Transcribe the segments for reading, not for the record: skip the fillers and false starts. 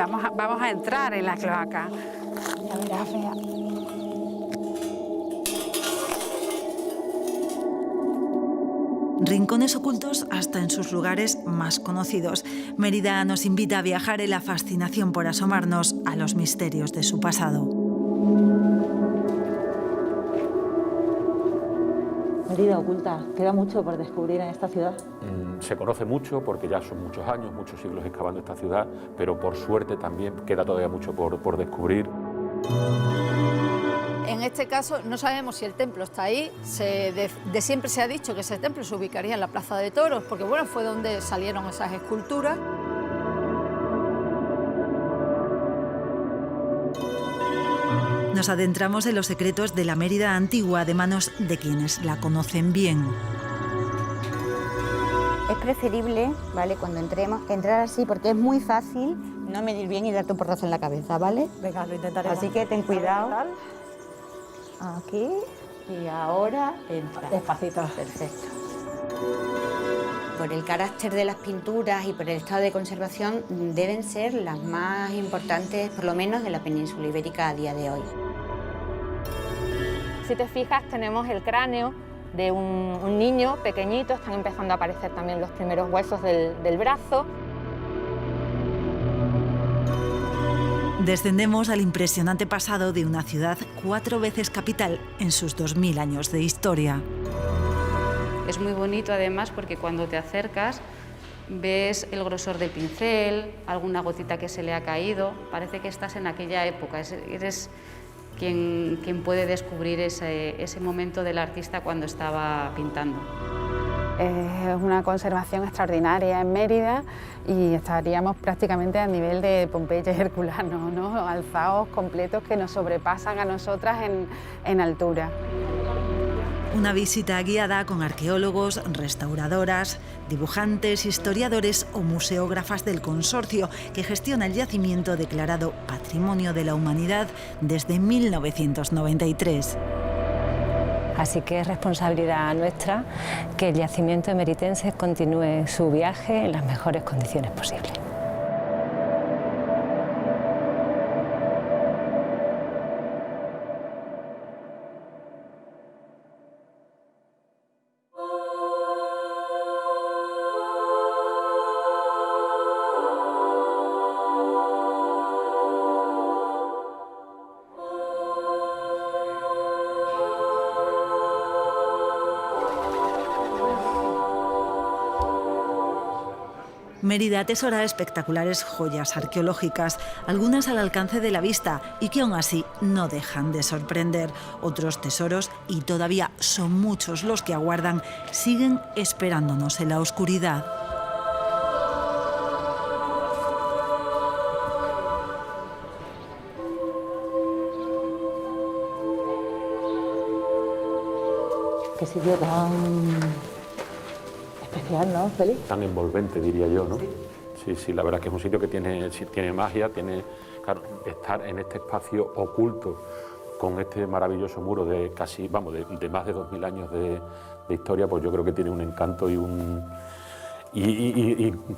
vamos a entrar en la cloaca. Ya verás, fea. Rincones ocultos hasta en sus lugares más conocidos. Mérida nos invita a viajar en la fascinación por asomarnos a los misterios de su pasado. Mérida oculta, ¿queda mucho por descubrir en esta ciudad? Se conoce mucho porque ya son muchos años, muchos siglos excavando esta ciudad, pero por suerte también queda todavía mucho por descubrir. En este caso no sabemos si el templo está ahí, de siempre se ha dicho que ese templo se ubicaría en la Plaza de Toros, porque bueno, fue donde salieron esas esculturas. Nos adentramos en los secretos de la Mérida antigua de manos de quienes la conocen bien. Es preferible, ¿vale?, cuando entremos, entrar así porque es muy fácil no medir bien y darte un porrazo en la cabeza, ¿vale? Venga, lo intentaremos. Así que ten cuidado. Aquí y ahora entra. Despacito. Perfecto. Por el carácter de las pinturas y por el estado de conservación deben ser las más importantes, por lo menos de la península ibérica a día de hoy. Si te fijas, tenemos el cráneo de un niño pequeñito, están empezando a aparecer también los primeros huesos del brazo. Descendemos al impresionante pasado de una ciudad 4 veces capital en sus 2000 años de historia. Es muy bonito además porque cuando te acercas ves el grosor del pincel, alguna gotita que se le ha caído, parece que estás en aquella época, eres quien puede descubrir ese momento del artista cuando estaba pintando. Es una conservación extraordinaria en Mérida y estaríamos prácticamente a nivel de Pompeya y Herculano, ¿no? Alzados completos que nos sobrepasan a nosotras en altura. Una visita guiada con arqueólogos, restauradoras, dibujantes, historiadores o museógrafas del consorcio que gestiona el yacimiento declarado Patrimonio de la Humanidad desde 1993. Así que es responsabilidad nuestra que el yacimiento emeritense continúe su viaje en las mejores condiciones posibles. Mérida atesora espectaculares joyas arqueológicas, algunas al alcance de la vista y que aún así no dejan de sorprender. Otros tesoros, y todavía son muchos los que aguardan, siguen esperándonos en la oscuridad. Qué sitio tan especial, ¿no, Félix? Tan envolvente, diría yo, ¿no? Sí, la verdad que es un sitio que tiene magia, claro, estar en este espacio oculto con este maravilloso muro de casi, vamos, de más de 2000 años de historia, pues yo creo que tiene un encanto y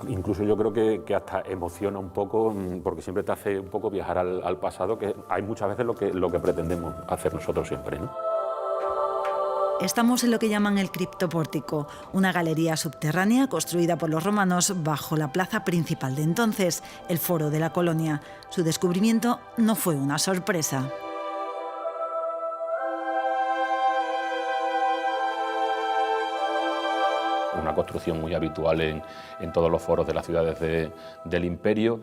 incluso yo creo que hasta emociona un poco, porque siempre te hace un poco viajar al pasado, que hay muchas veces lo que pretendemos hacer nosotros siempre, ¿no? Estamos en lo que llaman el criptopórtico, una galería subterránea construida por los romanos bajo la plaza principal de entonces, el Foro de la Colonia. Su descubrimiento no fue una sorpresa. Una construcción muy habitual en todos los foros de las ciudades del Imperio.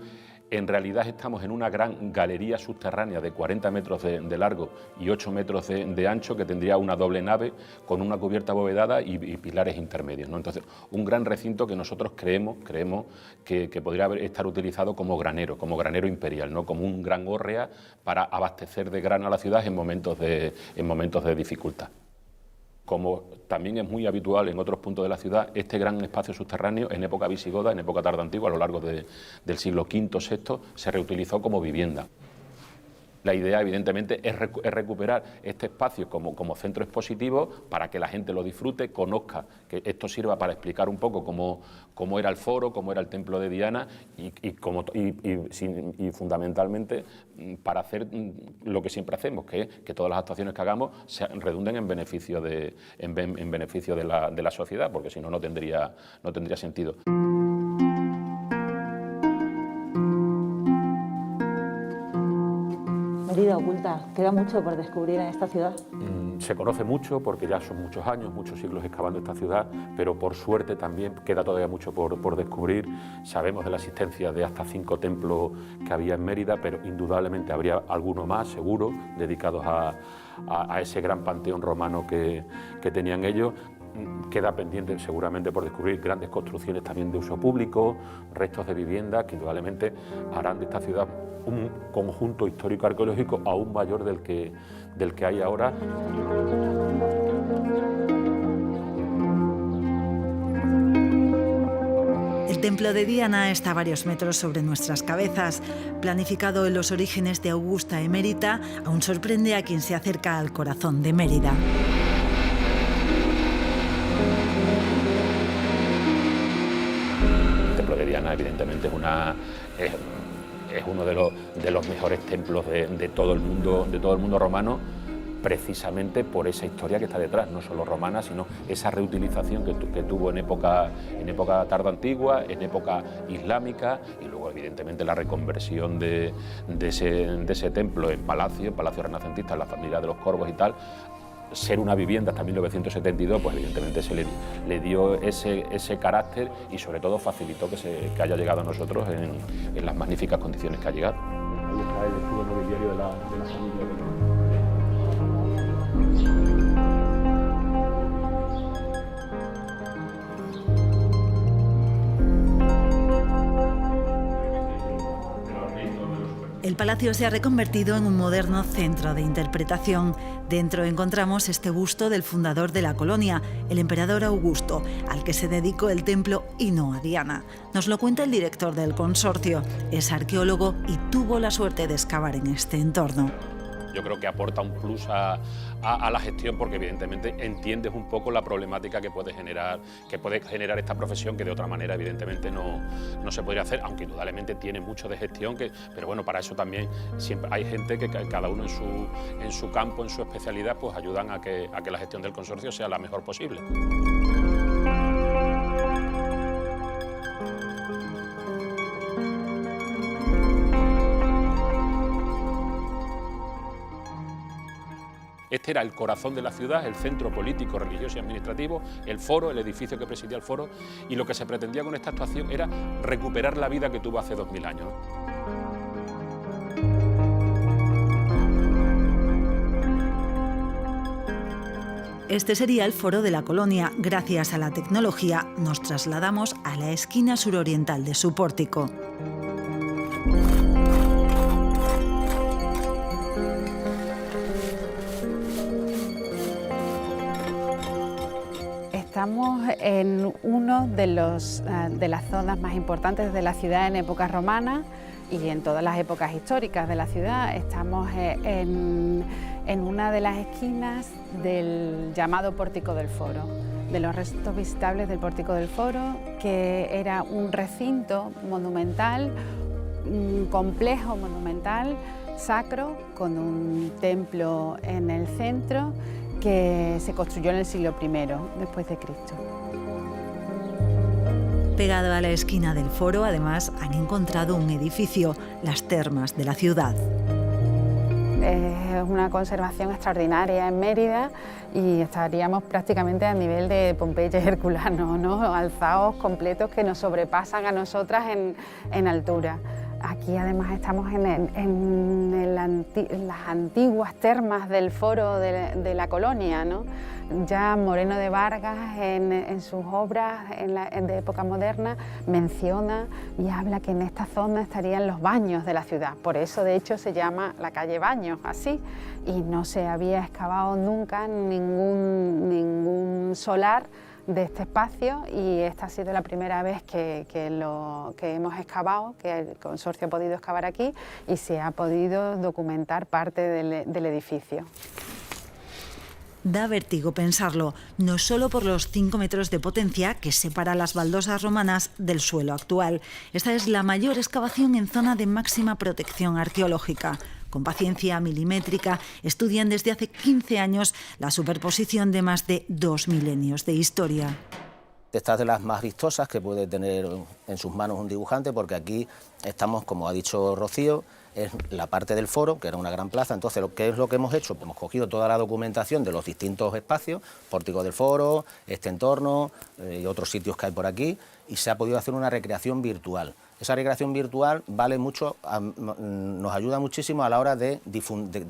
En realidad estamos en una gran galería subterránea de 40 metros de largo y 8 metros de ancho, que tendría una doble nave con una cubierta abovedada y pilares intermedios, ¿no? Entonces, un gran recinto que nosotros creemos que podría estar utilizado como granero imperial, ¿no? Como un gran hórrea para abastecer de grano a la ciudad en momentos de dificultad. Como también es muy habitual en otros puntos de la ciudad, este gran espacio subterráneo en época visigoda, en época tardantigua, a lo largo del siglo V, VI, se reutilizó como vivienda. La idea, evidentemente, es recuperar este espacio como centro expositivo para que la gente lo disfrute, conozca, que esto sirva para explicar un poco cómo era el foro, cómo era el templo de Diana y fundamentalmente para hacer lo que siempre hacemos, que es que todas las actuaciones que hagamos redunden en beneficio de la sociedad, porque si no, no tendría sentido. Mérida oculta, queda mucho por descubrir en esta ciudad. Se conoce mucho porque ya son muchos años, muchos siglos excavando esta ciudad, pero por suerte también queda todavía mucho por descubrir. Sabemos de la existencia de hasta 5 templos que había en Mérida, pero indudablemente habría alguno más, seguro, dedicados a ese gran panteón romano que tenían ellos. Queda pendiente seguramente por descubrir grandes construcciones también de uso público, restos de viviendas que indudablemente harán de esta ciudad un conjunto histórico-arqueológico aún mayor del que hay ahora. El templo de Diana está a varios metros sobre nuestras cabezas. Planificado en los orígenes de Augusta Emérita, aún sorprende a quien se acerca al corazón de Mérida. El templo de Diana, evidentemente, es uno de los mejores templos de todo el mundo romano, precisamente por esa historia que está detrás, no solo romana, sino esa reutilización que tuvo en época tardoantigua, en época islámica, y luego evidentemente la reconversión de ese templo en palacio renacentista, en la familia de los Corvos y tal. Ser una vivienda hasta 1972, pues evidentemente se le dio ese carácter y sobre todo facilitó que haya llegado a nosotros en las magníficas condiciones que ha llegado. Ahí está el escudo nobiliario de la familia. El palacio se ha reconvertido en un moderno centro de interpretación. Dentro encontramos este busto del fundador de la colonia, el emperador Augusto, al que se dedicó el templo y no a Diana. Nos lo cuenta el director del consorcio. Es arqueólogo y tuvo la suerte de excavar en este entorno. Yo creo que aporta un plus a la gestión porque evidentemente entiendes un poco la problemática que puede generar esta profesión, que de otra manera evidentemente no se podría hacer, aunque indudablemente tiene mucho de gestión, pero bueno, para eso también siempre hay gente que cada uno en su campo, en su especialidad, pues ayudan a que la gestión del consorcio sea la mejor posible. Este era el corazón de la ciudad, el centro político, religioso y administrativo, el foro, el edificio que presidía el foro, y lo que se pretendía con esta actuación era recuperar la vida que tuvo hace 2000 años. Este sería el foro de la colonia. Gracias a la tecnología nos trasladamos a la esquina suroriental de su pórtico. Estamos en uno de las zonas más importantes de la ciudad en época romana y en todas las épocas históricas de la ciudad. Estamos en una de las esquinas del llamado Pórtico del Foro, de los restos visitables del Pórtico del Foro, que era un recinto monumental, un complejo monumental sacro con un templo en el centro que se construyó en el siglo I después de Cristo. Pegado a la esquina del foro, además, han encontrado un edificio, las termas de la ciudad. Es una conservación extraordinaria en Mérida y estaríamos prácticamente a nivel de Pompeya y Herculano, ¿no? Alzaos completos que nos sobrepasan a nosotras en altura. Aquí además estamos en las antiguas termas del foro de la colonia, ¿no? Ya Moreno de Vargas en sus obras de época moderna menciona y habla que en esta zona estarían los baños de la ciudad. Por eso de hecho se llama la calle Baños así, y no se había excavado nunca ningún solar de este espacio, y esta ha sido la primera vez que hemos excavado, que el consorcio ha podido excavar aquí y se ha podido documentar parte del edificio. Da vértigo pensarlo, no solo por los 5 metros de potencia que separa las baldosas romanas del suelo actual. Esta es la mayor excavación en zona de máxima protección arqueológica. Con paciencia milimétrica, estudian desde hace 15 años la superposición de más de 2 milenios de historia. Esta es de las más vistosas que puede tener en sus manos un dibujante, porque aquí estamos, como ha dicho Rocío, es la parte del foro, que era una gran plaza. Entonces, ¿qué es lo que hemos hecho? Hemos cogido toda la documentación de los distintos espacios, pórtico del foro, este entorno y otros sitios que hay por aquí, y se ha podido hacer una recreación virtual. Esa recreación virtual vale mucho, nos ayuda muchísimo a la hora de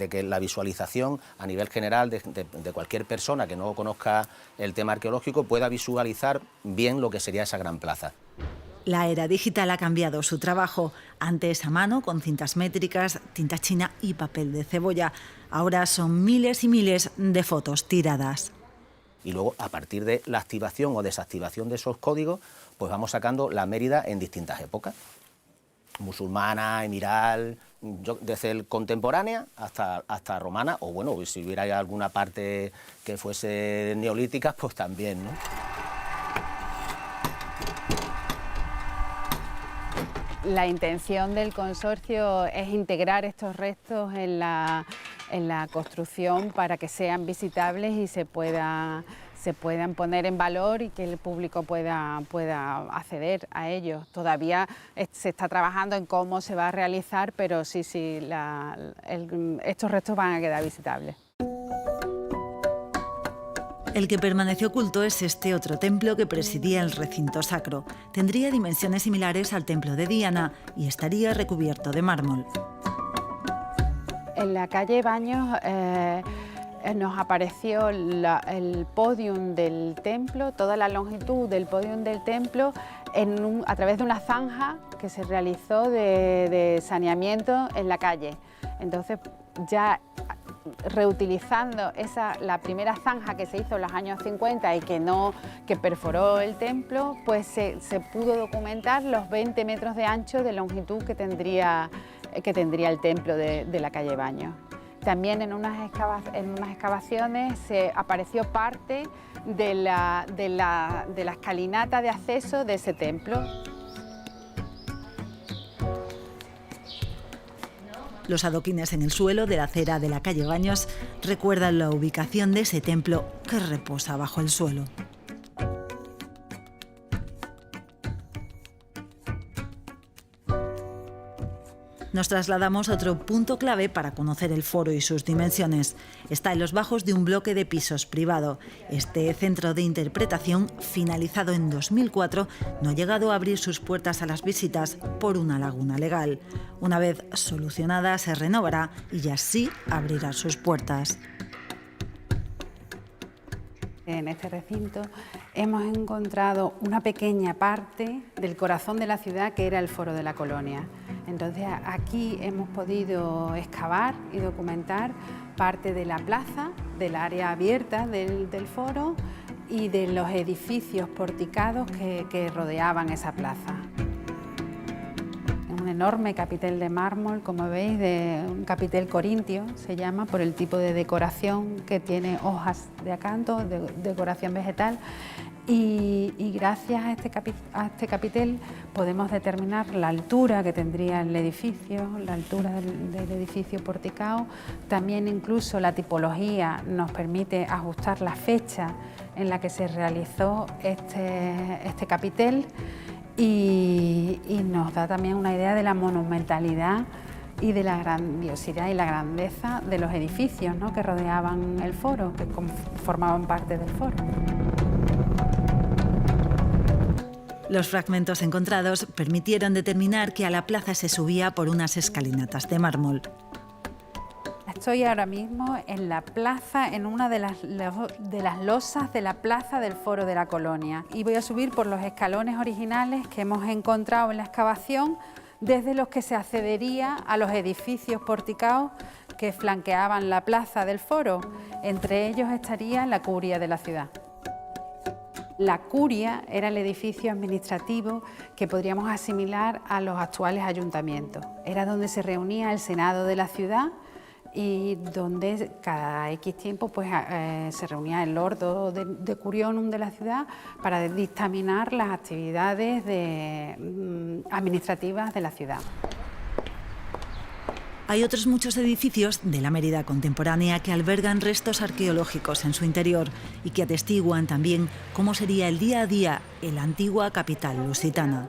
que la visualización a nivel general de cualquier persona que no conozca el tema arqueológico pueda visualizar bien lo que sería esa gran plaza. La era digital ha cambiado su trabajo. Antes a mano, con cintas métricas, tinta china y papel de cebolla. Ahora son miles y miles de fotos tiradas. Y luego, a partir de la activación o desactivación de esos códigos, pues vamos sacando la Mérida en distintas épocas. Musulmana, emiral, desde el contemporánea hasta romana, o bueno, si hubiera alguna parte que fuese neolítica, pues también, ¿no? La intención del consorcio es integrar estos restos en la construcción para que sean visitables y se puedan poner en valor y que el público pueda acceder a ellos. Todavía se está trabajando en cómo se va a realizar, pero sí, estos restos van a quedar visitables. El que permaneció oculto es este otro templo que presidía el recinto sacro. Tendría dimensiones similares al templo de Diana y estaría recubierto de mármol. En la calle Baños nos apareció el podium del templo, toda la longitud del podium del templo a través de una zanja que se realizó de saneamiento en la calle. Entonces, ya reutilizando la primera zanja que se hizo en los años 50 y que perforó el templo, pues se pudo documentar los 20 metros de ancho de longitud que tendría el templo de la calle Baños. También en unas excavaciones se apareció parte de la escalinata de acceso de ese templo. Los adoquines en el suelo de la acera de la calle Baños recuerdan la ubicación de ese templo que reposa bajo el suelo. Nos trasladamos a otro punto clave para conocer el foro y sus dimensiones. Está en los bajos de un bloque de pisos privado. Este centro de interpretación, finalizado en 2004, no ha llegado a abrir sus puertas a las visitas por una laguna legal. Una vez solucionada, se renovará y ya sí abrirá sus puertas. En este recinto hemos encontrado una pequeña parte del corazón de la ciudad, que era el Foro de la Colonia. Entonces aquí hemos podido excavar y documentar parte de la plaza, del área abierta del foro y de los edificios porticados que rodeaban esa plaza. Un enorme capitel de mármol, como veis, de un capitel corintio, se llama, por el tipo de decoración que tiene, hojas de acanto, decoración vegetal. Y gracias a este capitel podemos determinar la altura que tendría el edificio, la altura del edificio porticado. También incluso la tipología nos permite ajustar la fecha en la que se realizó este capitel y nos da también una idea de la monumentalidad y de la grandiosidad y la grandeza de los edificios, ¿no?, que rodeaban el foro, que formaban parte del foro. Los fragmentos encontrados permitieron determinar que a la plaza se subía por unas escalinatas de mármol. Estoy ahora mismo en la plaza, en una de las losas de la plaza del Foro de la Colonia, y voy a subir por los escalones originales que hemos encontrado en la excavación, desde los que se accedería a los edificios porticados que flanqueaban la plaza del Foro. Entre ellos estaría la curia de la ciudad. La curia era el edificio administrativo que podríamos asimilar a los actuales ayuntamientos. Era donde se reunía el Senado de la ciudad y donde cada X tiempo pues, se reunía el Ordo de Curionum de la ciudad para dictaminar las actividades administrativas de la ciudad. Hay otros muchos edificios de la Mérida contemporánea que albergan restos arqueológicos en su interior y que atestiguan también cómo sería el día a día en la antigua capital lusitana.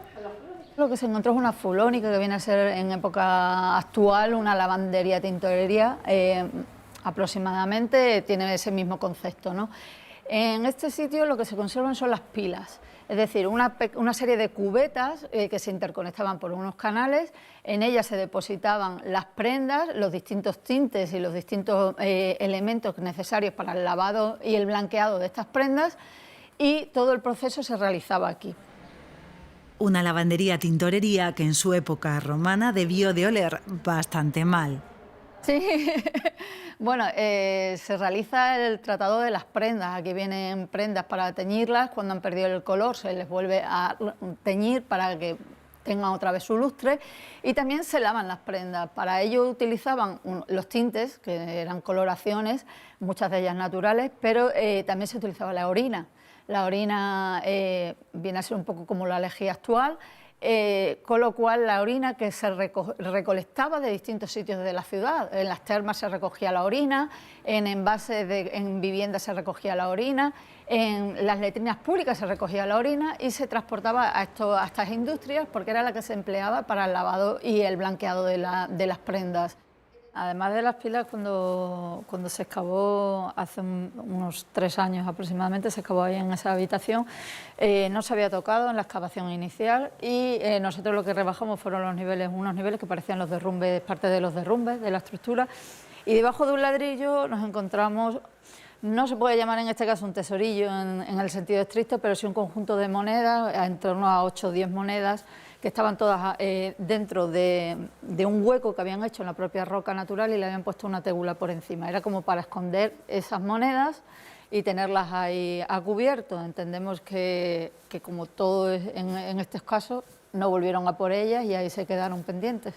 Lo que se encontró es una fulónica que viene a ser en época actual una lavandería tintorería, aproximadamente tiene ese mismo concepto, ¿no? En este sitio lo que se conservan son las pilas, es decir, una serie de cubetas que se interconectaban por unos canales, en ellas se depositaban las prendas, los distintos tintes y los distintos elementos necesarios para el lavado y el blanqueado de estas prendas, y todo el proceso se realizaba aquí. Una lavandería-tintorería que en su época romana debió de oler bastante mal. Sí, bueno, se realiza el tratado de las prendas. Aquí vienen prendas para teñirlas, cuando han perdido el color se les vuelve a teñir para que tengan otra vez su lustre, y también se lavan las prendas. Para ello utilizaban los tintes, que eran coloraciones, muchas de ellas naturales, pero también se utilizaba la orina. La orina viene a ser un poco como la lejía actual, con lo cual la orina que se recolectaba de distintos sitios de la ciudad. En las termas se recogía la orina, en envases en viviendas se recogía la orina, en las letrinas públicas se recogía la orina y se transportaba a estas industrias porque era la que se empleaba para el lavado y el blanqueado de las prendas. Además de las pilas, cuando se excavó hace unos 3 años aproximadamente, se excavó ahí en esa habitación, no se había tocado en la excavación inicial y nosotros lo que rebajamos fueron unos niveles que parecían los derrumbes, parte de los derrumbes de la estructura, y debajo de un ladrillo nos encontramos, no se puede llamar en este caso un tesorillo en el sentido estricto, pero sí un conjunto de monedas, en torno a 8 o 10 monedas, que estaban todas dentro de un hueco que habían hecho en la propia roca natural y le habían puesto una tegula por encima. Era como para esconder esas monedas y tenerlas ahí a cubierto. Entendemos que como todo es en estos casos, no volvieron a por ellas y ahí se quedaron pendientes.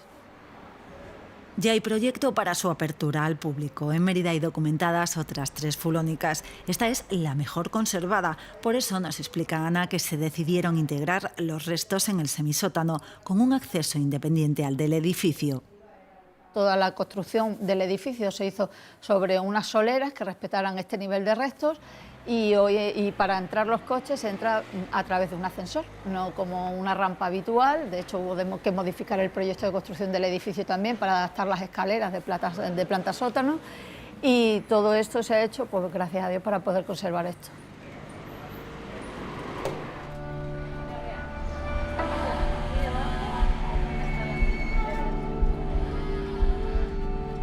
Ya hay proyecto para su apertura al público. En Mérida hay documentadas otras 3 fulónicas. Esta es la mejor conservada. Por eso nos explica Ana que se decidieron integrar los restos en el semisótano con un acceso independiente al del edificio. Toda la construcción del edificio se hizo sobre unas soleras que respetaran este nivel de restos y para entrar los coches se entra a través de un ascensor, no como una rampa habitual. De hecho, hubo que modificar el proyecto de construcción del edificio también para adaptar las escaleras de planta sótano, y todo esto se ha hecho, pues gracias a Dios, para poder conservar esto.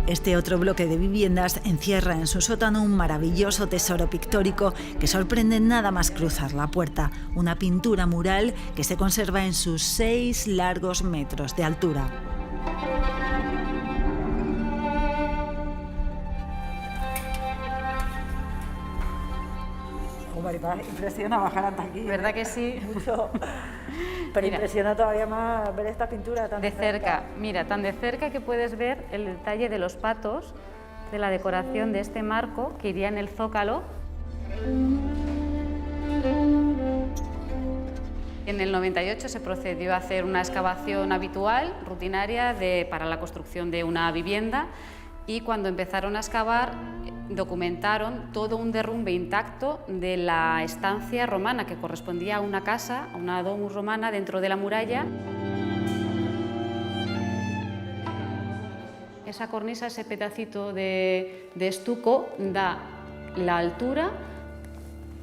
Este otro bloque de viviendas encierra en su sótano un maravilloso tesoro pictórico que sorprende nada más cruzar la puerta. Una pintura mural que se conserva en sus 6 largos metros de altura. Maripaz, impresiona bajar hasta aquí. ¿Verdad que sí? Mucho. Pero mira, impresiona todavía más ver esta pintura tan de cerca. Mira, tan de cerca que puedes ver el detalle de los patos, de la decoración de este marco que iría en el zócalo. En el 98 se procedió a hacer una excavación habitual, rutinaria, para la construcción de una vivienda, y cuando empezaron a excavar documentaron todo un derrumbe intacto de la estancia romana que correspondía a una casa, a una domus romana dentro de la muralla. Esa cornisa, ese pedacito de estuco, da la altura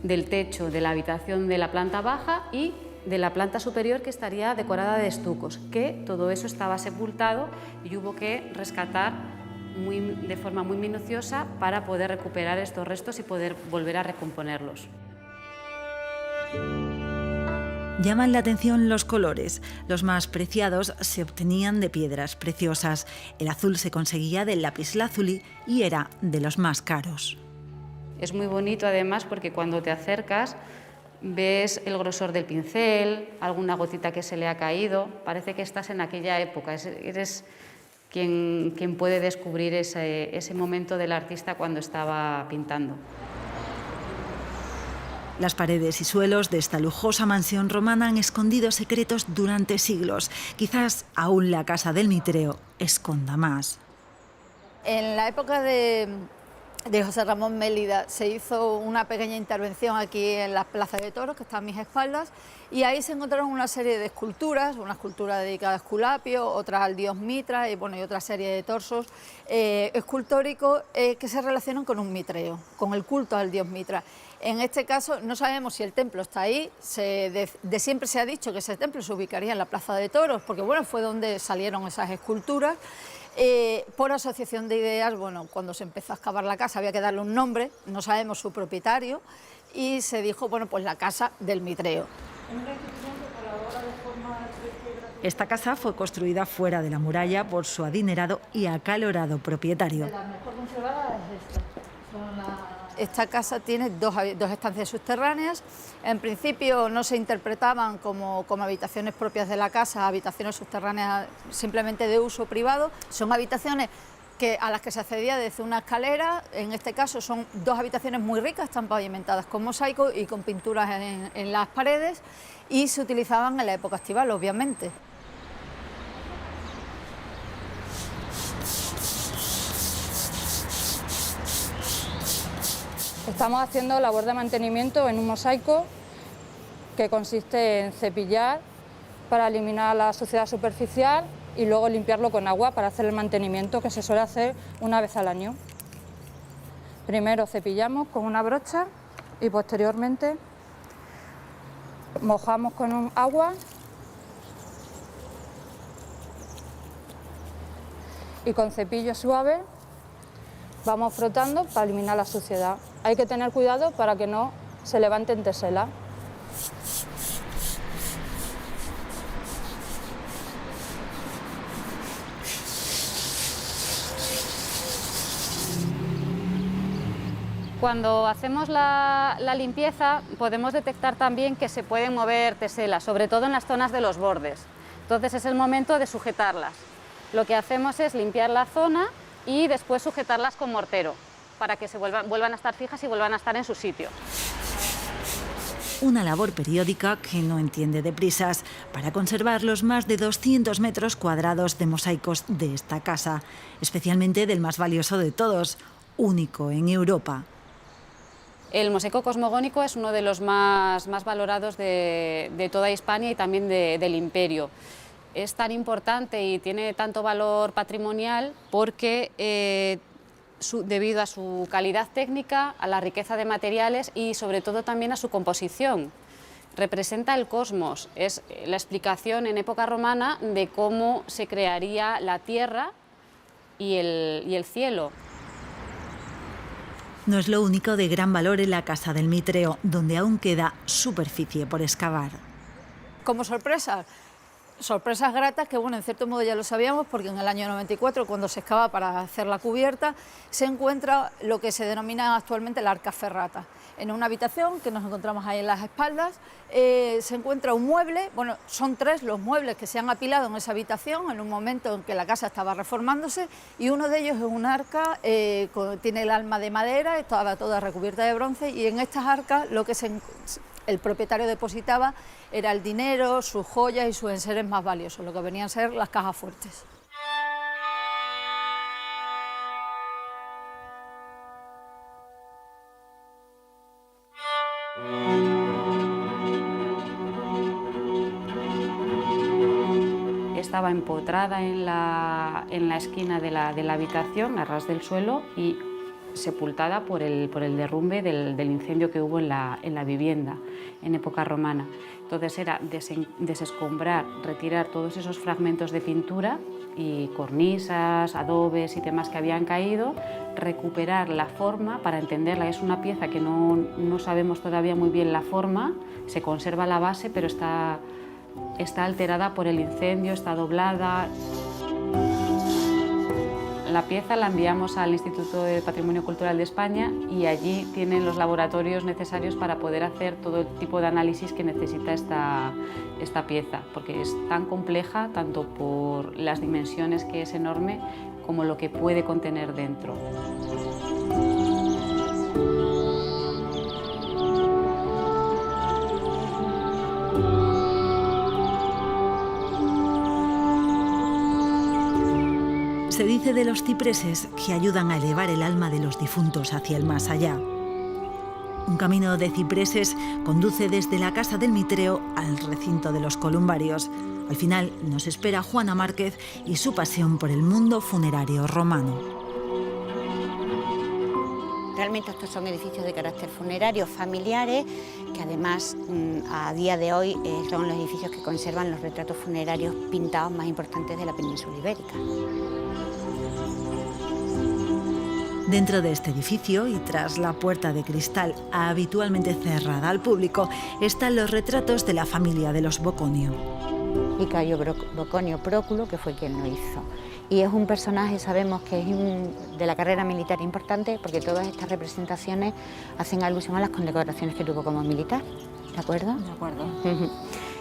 del techo de la habitación de la planta baja y de la planta superior, que estaría decorada de estucos, que todo eso estaba sepultado y hubo que rescatar de forma muy minuciosa para poder recuperar estos restos y poder volver a recomponerlos. Llaman la atención los colores. Los más preciados se obtenían de piedras preciosas. El azul se conseguía del lapislázuli y era de los más caros. Es muy bonito además porque cuando te acercas ves el grosor del pincel, alguna gotita que se le ha caído, parece que estás en aquella época, eres quien puede descubrir ese momento del artista cuando estaba pintando. Las paredes y suelos de esta lujosa mansión romana han escondido secretos durante siglos. Quizás aún la casa del Mitreo esconda más. En la época de José Ramón Mélida se hizo una pequeña intervención aquí en la Plaza de Toros, que está a mis espaldas, y ahí se encontraron una serie de esculturas, una escultura dedicada a Esculapio, otra al dios Mitra y otra serie de torsos escultóricos que se relacionan con un mitreo, con el culto al dios Mitra. En este caso no sabemos si el templo está ahí, de siempre se ha dicho que ese templo se ubicaría en la Plaza de Toros, porque fue donde salieron esas esculturas. Por asociación de ideas, cuando se empezó a excavar la casa había que darle un nombre, no sabemos su propietario, y se dijo, pues la casa del Mitreo. Esta casa fue construida fuera de la muralla por su adinerado y acalorado propietario. La mejor conservada es esta. Esta casa tiene dos estancias subterráneas. En principio no se interpretaban como habitaciones propias de la casa, habitaciones subterráneas simplemente de uso privado. Son habitaciones a las que se accedía desde una escalera. En este caso son dos habitaciones muy ricas, están pavimentadas con mosaico y con pinturas en las paredes, y se utilizaban en la época estival, obviamente. Estamos haciendo labor de mantenimiento en un mosaico que consiste en cepillar para eliminar la suciedad superficial y luego limpiarlo con agua para hacer el mantenimiento, que se suele hacer una vez al año. Primero cepillamos con una brocha y posteriormente mojamos con agua y con cepillo suave vamos frotando para eliminar la suciedad. Hay que tener cuidado para que no se levanten teselas. Cuando hacemos la limpieza podemos detectar también que se pueden mover teselas, sobre todo en las zonas de los bordes. Entonces es el momento de sujetarlas. Lo que hacemos es limpiar la zona y después sujetarlas con mortero para que vuelvan a estar fijas y vuelvan a estar en su sitio. Una labor periódica que no entiende de prisas para conservar los más de 200 metros cuadrados de mosaicos de esta casa, especialmente del más valioso de todos, único en Europa. El mosaico cosmogónico es uno de los más valorados de toda Hispania y también del Imperio. Es tan importante y tiene tanto valor patrimonial porque debido a su calidad técnica, a la riqueza de materiales y sobre todo también a su composición. Representa el cosmos, es la explicación en época romana de cómo se crearía la tierra y el cielo. No es lo único de gran valor en la casa del Mitreo, donde aún queda superficie por excavar. Como sorpresas gratas que, en cierto modo ya lo sabíamos, porque en el año 94, cuando se excava para hacer la cubierta, se encuentra lo que se denomina actualmente la arca ferrata. En una habitación que nos encontramos ahí en las espaldas, se encuentra un mueble, son tres los muebles que se han apilado en esa habitación en un momento en que la casa estaba reformándose, y uno de ellos es un arca, tiene el alma de madera, estaba toda recubierta de bronce, y en estas arcas lo que el propietario depositaba era el dinero, sus joyas y sus enseres más valiosos, lo que venían a ser las cajas fuertes. Estaba empotrada en la esquina de la habitación, a ras del suelo, y sepultada por el derrumbe del incendio que hubo en la vivienda en época romana. Entonces era desescombrar, retirar todos esos fragmentos de pintura y cornisas, adobes y demás que habían caído, recuperar la forma para entenderla. Es una pieza que no sabemos todavía muy bien la forma, se conserva la base, pero está alterada por el incendio, está doblada. la pieza, la enviamos al Instituto de Patrimonio Cultural de España y allí tienen los laboratorios necesarios para poder hacer todo el tipo de análisis que necesita esta pieza, porque es tan compleja, tanto por las dimensiones, que es enorme, como lo que puede contener dentro. Se dice de los cipreses que ayudan a elevar el alma de los difuntos hacia el más allá. Un camino de cipreses conduce desde la Casa del Mitreo al recinto de los Columbarios. Al final nos espera Juana Márquez y su pasión por el mundo funerario romano. Realmente estos son edificios de carácter funerario familiares, que además a día de hoy son los edificios que conservan los retratos funerarios pintados más importantes de la península ibérica. Dentro de este edificio y tras la puerta de cristal habitualmente cerrada al público están los retratos de la familia de los Boconio. Y Cayo Boconio Próculo, que fue quien lo hizo. Y es un personaje, sabemos que es de la carrera militar importante, porque todas estas representaciones hacen alusión a las condecoraciones que tuvo como militar. ¿De acuerdo? De acuerdo.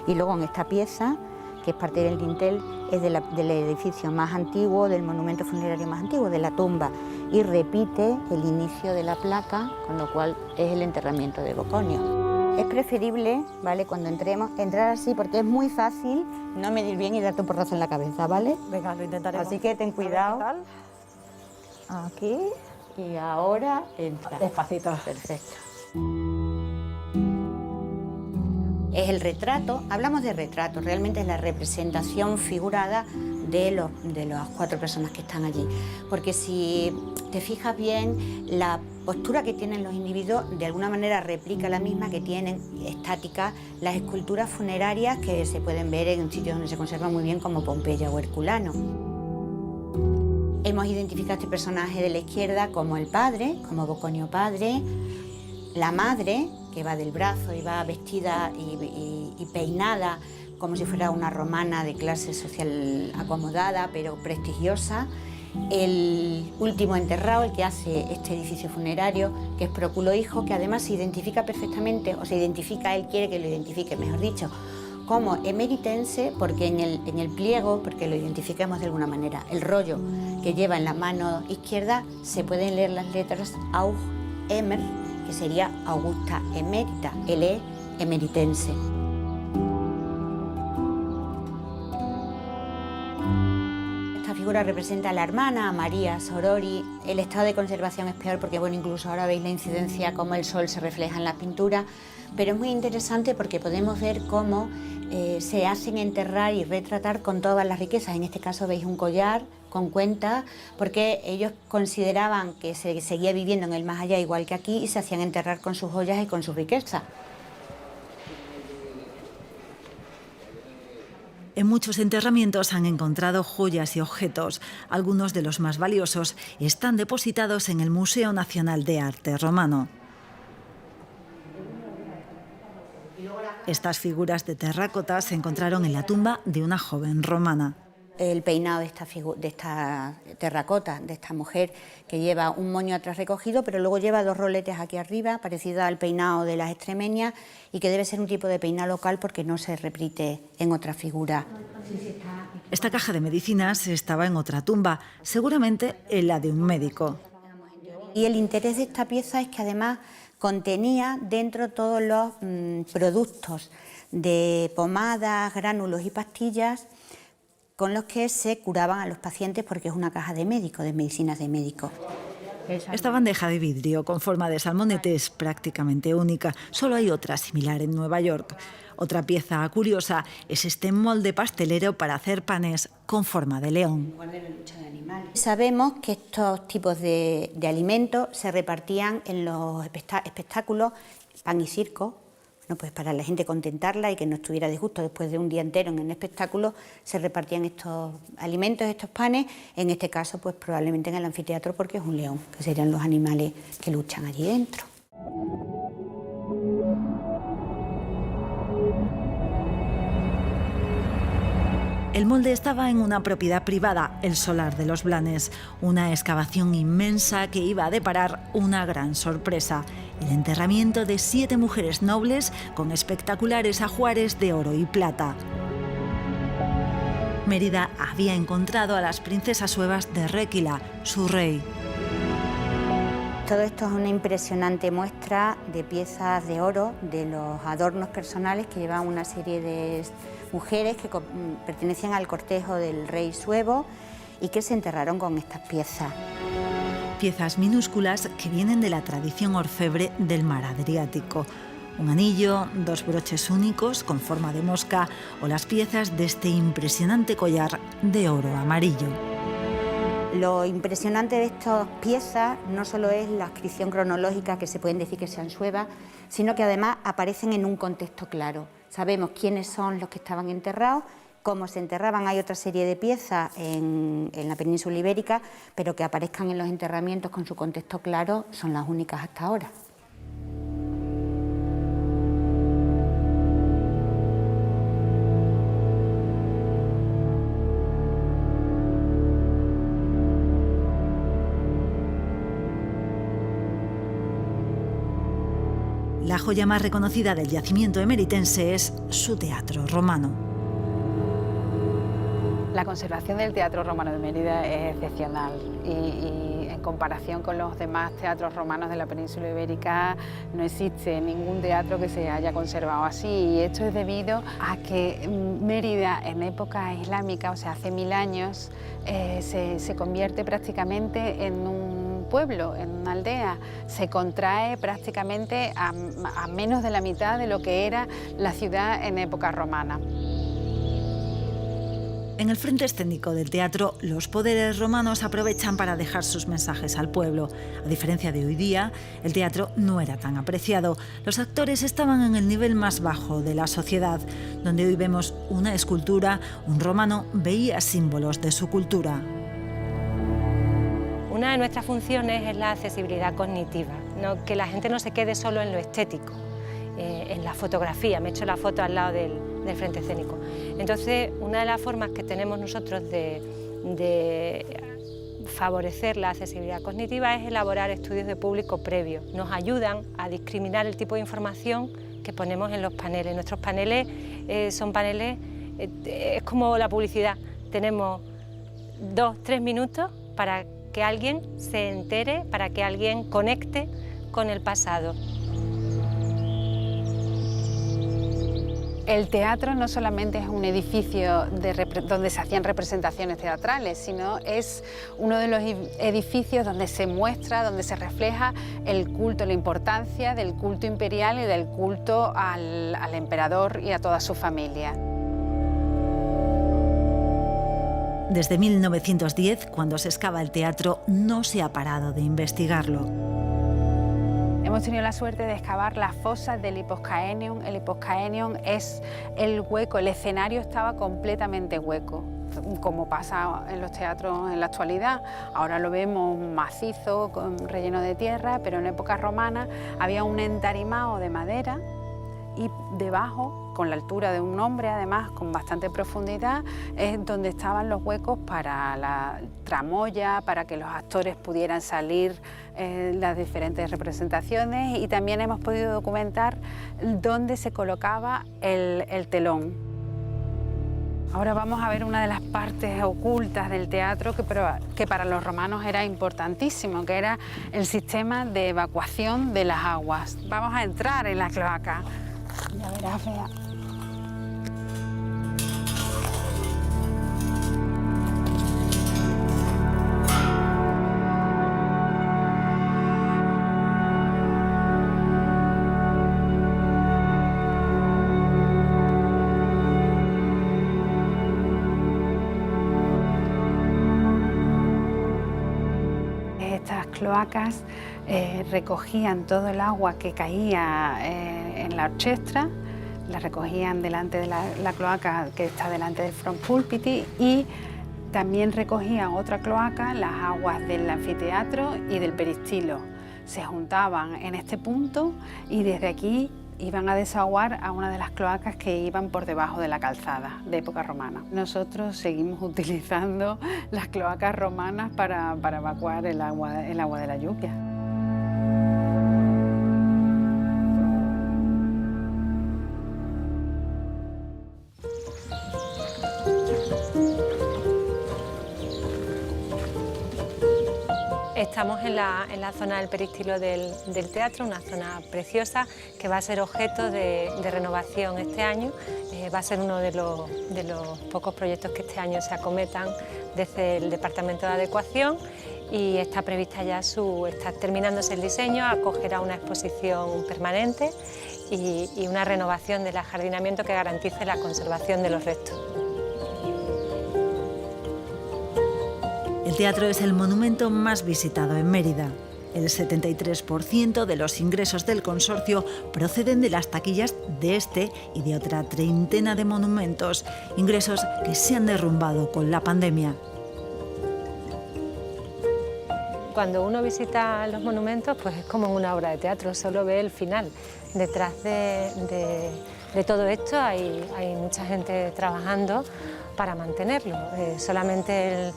Y luego en esta pieza, que es parte del dintel, es del edificio más antiguo, del monumento funerario más antiguo, de la tumba, y repite el inicio de la placa, con lo cual es el enterramiento de Boconio. Es preferible, ¿vale?, cuando entremos, entrar así, porque es muy fácil no medir bien y darte un porrazo en la cabeza, ¿vale? Venga, lo intentaremos. Así que ten cuidado. Aquí, y ahora entra. Despacito. Perfecto. Es el retrato, hablamos de retrato, realmente es la representación figurada de las 4 personas que están allí. Porque si te fijas bien, la postura que tienen los individuos de alguna manera replica la misma que tienen estática las esculturas funerarias que se pueden ver en sitios donde se conservan muy bien, como Pompeya o Herculano. Hemos identificado a este personaje de la izquierda como el padre, como Boconio padre, la madre, que va del brazo y va vestida y peinada como si fuera una romana de clase social acomodada, pero prestigiosa. El último enterrado, el que hace este edificio funerario, que es Próculo hijo, que además se identifica perfectamente, o se identifica, él quiere que lo identifique, mejor dicho, como emeritense, porque en el pliego, porque lo identifiquemos de alguna manera, el rollo que lleva en la mano izquierda, se pueden leer las letras Aug Emer, que sería Augusta Emérita, él es emeritense. Esta figura representa a la hermana, a María Sorori. El estado de conservación es peor porque, bueno, incluso ahora veis la incidencia, cómo el sol se refleja en la pintura, pero es muy interesante porque podemos ver cómo se hacen enterrar y retratar con todas las riquezas. En este caso veis un collar con cuentas, porque ellos consideraban que se seguía viviendo en el más allá igual que aquí y se hacían enterrar con sus joyas y con su riqueza. En muchos enterramientos han encontrado joyas y objetos. Algunos de los más valiosos están depositados en el Museo Nacional de Arte Romano. Estas figuras de terracota se encontraron en la tumba de una joven romana. El peinado de esta terracota, de esta mujer, que lleva un moño atrás recogido, pero luego lleva 2 roletes aquí arriba, parecido al peinado de las extremeñas, y que debe ser un tipo de peinado local porque no se repite en otra figura. Esta caja de medicinas estaba en otra tumba, seguramente en la de un médico. Y el interés de esta pieza es que además contenía dentro todos los productos de pomadas, gránulos y pastillas con los que se curaban a los pacientes, porque es una caja de médico, de medicinas de médico. Esta bandeja de vidrio con forma de salmonete es prácticamente única. Solo hay otra similar en Nueva York. Otra pieza curiosa es este molde pastelero para hacer panes con forma de león. Sabemos que estos tipos de alimentos se repartían en los espectáculos, pan y circo. Bueno, pues para la gente contentarla y que no estuviera disgusto después de un día entero en el espectáculo, se repartían estos alimentos, estos panes, en este caso pues probablemente en el anfiteatro, porque es un león, que serían los animales que luchan allí dentro. El molde estaba en una propiedad privada, el Solar de los Blanes, una excavación inmensa que iba a deparar una gran sorpresa: el enterramiento de 7 mujeres nobles con espectaculares ajuares de oro y plata. Mérida había encontrado a las princesas suevas de Réquila, su rey. Todo esto es una impresionante muestra de piezas de oro, de los adornos personales que llevan una serie de mujeres que pertenecían al cortejo del rey suevo y que se enterraron con estas piezas. Piezas minúsculas que vienen de la tradición orfebre del mar Adriático. Un anillo, 2 broches únicos con forma de mosca o las piezas de este impresionante collar de oro amarillo. Lo impresionante de estas piezas no solo es la adscripción cronológica, que se pueden decir que sean suevas, sino que además aparecen en un contexto claro. Sabemos quiénes son los que estaban enterrados, cómo se enterraban. Hay otra serie de piezas en la península ibérica, pero que aparezcan en los enterramientos con su contexto claro son las únicas hasta ahora. La joya más reconocida del yacimiento emeritense es su Teatro Romano. La conservación del Teatro Romano de Mérida es excepcional y en comparación con los demás teatros romanos de la península ibérica no existe ningún teatro que se haya conservado así, y esto es debido a que Mérida en época islámica, o sea hace 1000 años, se convierte prácticamente en un pueblo, en una aldea. Se contrae prácticamente a menos de la mitad de lo que era la ciudad en época romana. En el frente escénico del teatro, los poderes romanos aprovechan para dejar sus mensajes al pueblo. A diferencia de hoy día, el teatro no era tan apreciado. Los actores estaban en el nivel más bajo de la sociedad, donde hoy vemos una escultura, un romano veía símbolos de su cultura. Una de nuestras funciones es la accesibilidad cognitiva, ¿no? Que la gente no se quede solo en lo estético, en la fotografía. Me he hecho la foto al lado del frente escénico. Entonces, una de las formas que tenemos nosotros de favorecer la accesibilidad cognitiva es elaborar estudios de público previos. Nos ayudan a discriminar el tipo de información que ponemos en los paneles. Nuestros paneles son paneles, es como la publicidad. Tenemos 2-3 minutos para que alguien se entere, para que alguien conecte con el pasado. El teatro no solamente es un edificio donde se hacían representaciones teatrales, sino es uno de los edificios donde se muestra, donde se refleja el culto, la importancia del culto imperial y del culto al emperador y a toda su familia. Desde 1910, cuando se excava el teatro, no se ha parado de investigarlo. Hemos tenido la suerte de excavar las fosas del Hipposcaenium. El Hipposcaenium es el hueco, el escenario estaba completamente hueco, como pasa en los teatros en la actualidad. Ahora lo vemos macizo, relleno de tierra, pero en época romana había un entarimado de madera y debajo, con la altura de un hombre, además con bastante profundidad, es donde estaban los huecos para la tramoya, para que los actores pudieran salir las diferentes representaciones, y también hemos podido documentar dónde se colocaba el telón. Ahora vamos a ver una de las partes ocultas del teatro que para los romanos era importantísimo, que era el sistema de evacuación de las aguas. Vamos a entrar en la cloaca. Ya verás, vea. Estas cloacas recogían todo el agua que caía en la orchestra, la recogían delante de la cloaca que está delante del front pulpiti, y también recogían otra cloaca, las aguas del anfiteatro y del peristilo. Se juntaban en este punto y desde aquí iban a desaguar a una de las cloacas que iban por debajo de la calzada de época romana. Nosotros seguimos utilizando las cloacas romanas para evacuar el agua de la lluvia. Estamos en la zona del peristilo del teatro, una zona preciosa que va a ser objeto de renovación este año. Va a ser uno de los pocos proyectos que este año se acometan desde el Departamento de Adecuación y está prevista ya está terminándose el diseño, acogerá una exposición permanente y una renovación del ajardinamiento que garantice la conservación de los restos. El teatro es el monumento más visitado en Mérida. El 73% de los ingresos del consorcio proceden de las taquillas de este y de otra treintena de monumentos, ingresos que se han derrumbado con la pandemia. Cuando uno visita los monumentos, pues es como en una obra de teatro, solo ve el final. Detrás de todo esto hay mucha gente trabajando para mantenerlo. Solamente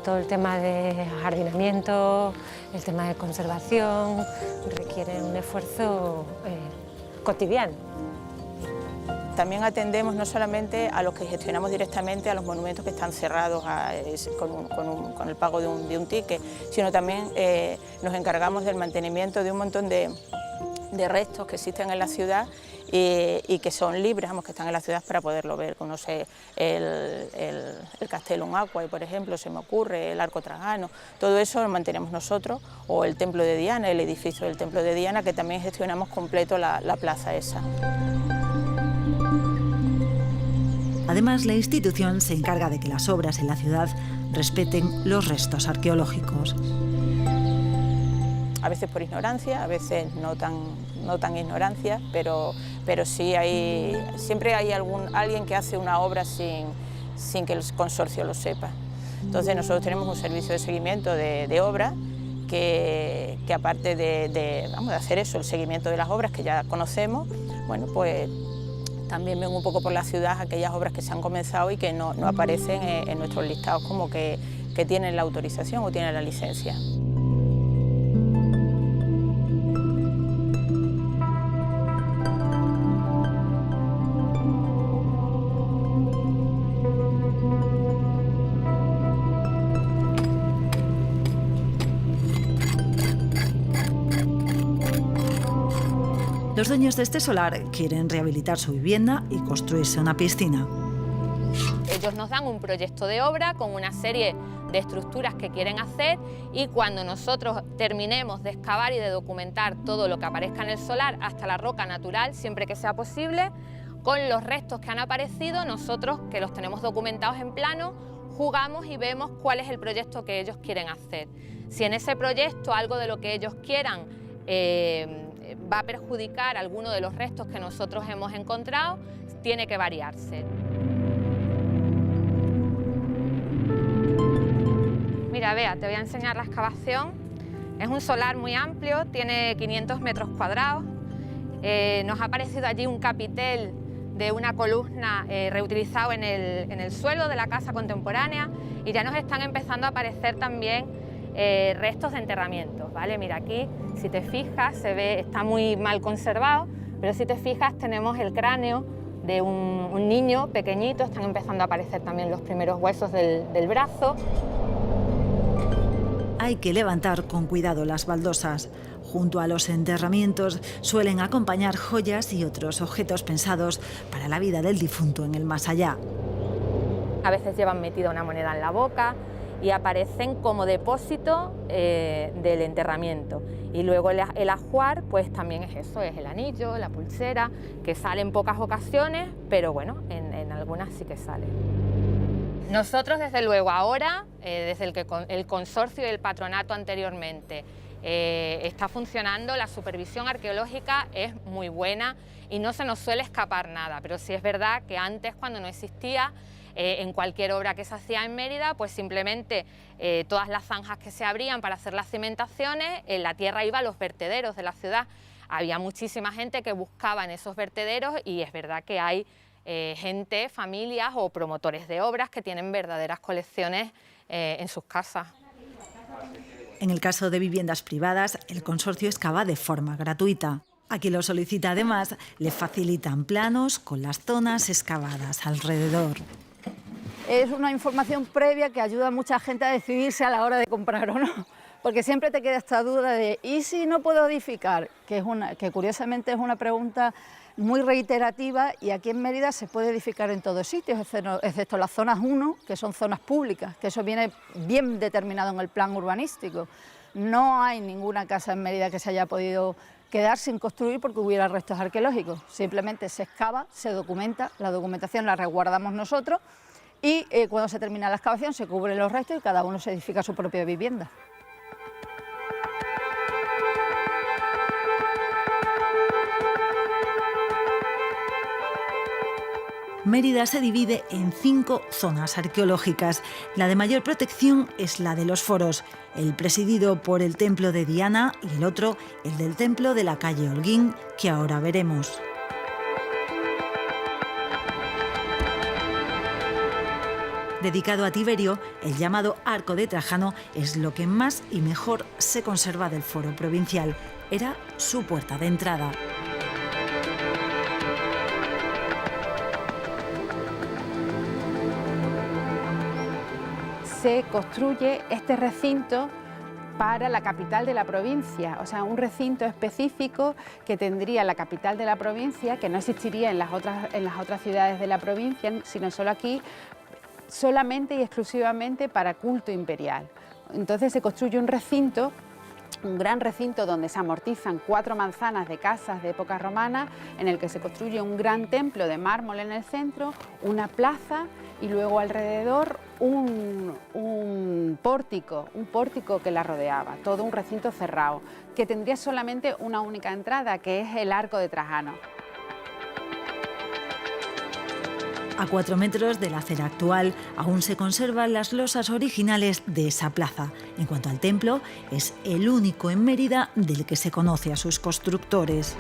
todo el tema de jardinamiento, el tema de conservación, requiere un esfuerzo cotidiano. También atendemos no solamente a los que gestionamos directamente a los monumentos que están cerrados con el pago de un ticket, sino también nos encargamos del mantenimiento de un montón de restos que existen en la ciudad y que son libres, que están en la ciudad para poderlo ver, como no sé, el Castellum Aquae, por ejemplo, se me ocurre, el Arco Trajano, todo eso lo mantenemos nosotros, o el Templo de Diana, el edificio del Templo de Diana, que también gestionamos completo la plaza esa. Además, la institución se encarga de que las obras en la ciudad respeten los restos arqueológicos. A veces por ignorancia, a veces no tan ignorancia, pero sí siempre hay alguien que hace una obra sin que el consorcio lo sepa. Entonces nosotros tenemos un servicio de seguimiento de obras que aparte de hacer eso, el seguimiento de las obras que ya conocemos, bueno, pues también ven un poco por la ciudad aquellas obras que se han comenzado y que no aparecen en nuestros listados como que tienen la autorización o tienen la licencia. Los dueños de este solar quieren rehabilitar su vivienda y construirse una piscina. Ellos nos dan un proyecto de obra con una serie de estructuras que quieren hacer y cuando nosotros terminemos de excavar y de documentar todo lo que aparezca en el solar hasta la roca natural, siempre que sea posible, con los restos que han aparecido, nosotros, que los tenemos documentados en plano, jugamos y vemos cuál es el proyecto que ellos quieren hacer. Si en ese proyecto algo de lo que ellos quieran va a perjudicar alguno de los restos que nosotros hemos encontrado, tiene que variarse. Mira, Bea, te voy a enseñar la excavación. Es un solar muy amplio, tiene 500 metros cuadrados. Nos ha aparecido allí un capitel de una columna reutilizado en el suelo de la casa contemporánea y ya nos están empezando a aparecer también restos de enterramientos, ¿vale? Mira, aquí, si te fijas, se ve, está muy mal conservado, pero si te fijas tenemos el cráneo de un niño pequeñito, están empezando a aparecer también los primeros huesos del brazo. Hay que levantar con cuidado las baldosas. Junto a los enterramientos suelen acompañar joyas y otros objetos pensados para la vida del difunto en el más allá. A veces llevan metida una moneda en la boca y aparecen como depósito del enterramiento. Y luego el ajuar, pues también es eso, es el anillo, la pulsera, que sale en pocas ocasiones, pero bueno, en algunas sí que sale. Nosotros, desde luego, ahora, desde el consorcio y el patronato anteriormente, está funcionando, la supervisión arqueológica es muy buena y no se nos suele escapar nada, pero sí es verdad que antes, cuando no existía, en cualquier obra que se hacía en Mérida, pues simplemente todas las zanjas que se abrían para hacer las cimentaciones, la tierra iba a los vertederos de la ciudad. había muchísima gente que buscaba en esos vertederos y es verdad que hay gente, familias o promotores de obras que tienen verdaderas colecciones en sus casas. En el caso de viviendas privadas, el consorcio excava de forma gratuita. A quien lo solicita, además, le facilitan planos con las zonas excavadas alrededor. Es una información previa que ayuda a mucha gente a decidirse a la hora de comprar o no, porque siempre te queda esta duda de ¿y si no puedo edificar? Que curiosamente es una pregunta muy reiterativa, y aquí en Mérida se puede edificar en todos sitios, excepto las zonas 1, que son zonas públicas, que eso viene bien determinado en el plan urbanístico. No hay ninguna casa en Mérida que se haya podido quedar sin construir porque hubiera restos arqueológicos. Simplemente se excava, se documenta, la documentación la resguardamos nosotros y cuando se termina la excavación se cubren los restos y cada uno se edifica su propia vivienda. Mérida se divide en 5 zonas arqueológicas. La de mayor protección es la de los foros, el presidido por el templo de Diana y el otro, el del templo de la calle Holguín, que ahora veremos. Dedicado a Tiberio, el llamado Arco de Trajano es lo que más y mejor se conserva del foro provincial. Era su puerta de entrada. Se construye este recinto para la capital de la provincia, o sea, un recinto específico que tendría la capital de la provincia, que no existiría en las otras ciudades de la provincia, sino solo aquí, solamente y exclusivamente para culto imperial. Entonces se construye un recinto, un gran recinto donde se amortizan 4 manzanas de casas de época romana, en el que se construye un gran templo de mármol en el centro, una plaza y luego alrededor un pórtico que la rodeaba, todo un recinto cerrado, que tendría solamente una única entrada, que es el Arco de Trajano. A 4 metros de la acera actual aún se conservan las losas originales de esa plaza. En cuanto al templo, es el único en Mérida del que se conoce a sus constructores.